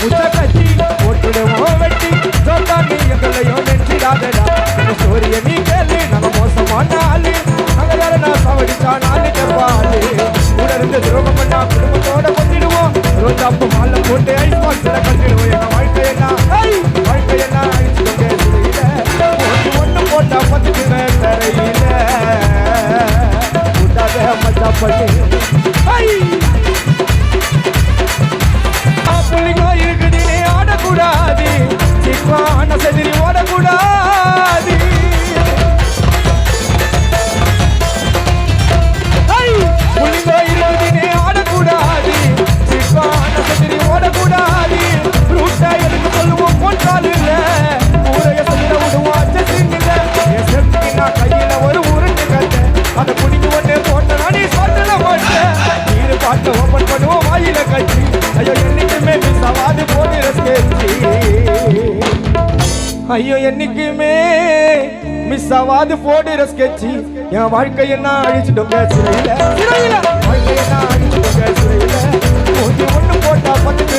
உச்ச கட்சி போட்டுடுவோம் வெட்டி சொத்தாண்டி எங்களையும் நெஞ்சிடாதடா சூரிய நீ கேளு நாங்க மோசமான ஆளு நாங்க வேற நான் சவடிச்சா நாலு கேப்பாளு உடனே துரோகம் பண்ணா குடும்பத்தோட கொத்திடுவோம் ரோஜாப்பு மாலை போட்டு ஐஸ் பாக்ஸ்ல கட்டிடுவோம் எங்க வாழ்க்கையெல்லாம் அழிச்சுக்கோங்க சுழியில ஒண்ணு போட்டா பத்துக்குவேன் தரையில உண்டாத மஜா பண்ணி புள்ளிங்க இருக்குது ஆடக்கூடாது சிப்பான செதிரி ஓடக்கூடாது புள்ளிங்க இருக்குது ஆடக்கூடாது சிப்பான செதிரி ஓடக்கூடாது ரூட்டா எடுத்து சொல்லுவோம் போட்டால் இல்ல ஊரைய சொல்ல விடுவோம் அச்சசிங் இல்ல நான் கையில ஒரு உருட்டு கட்ட அதை குடிக்கு ஒண்ணு போட்ட நானே சொல்ல மாட்டேன் நீரு பாட்டு ஓபன் பண்ணுவோம் வாயில கட்சி ஐயோ என்னைக்குமே மிஸ்ஸாவாது போடுற ஸ்கெட்சி ஐயோ என்னைக்குமே மிஸ்ஸாவாது போடுற ஸ்கெட்சி என் வாழ்க்கையை நான் அழிச்சிட்டோங்க சிறையில வாழ்க்கையை நான் அழிச்சிட்டோங்க சிறையில ஒண்ணு போட்டா பத்துக்கு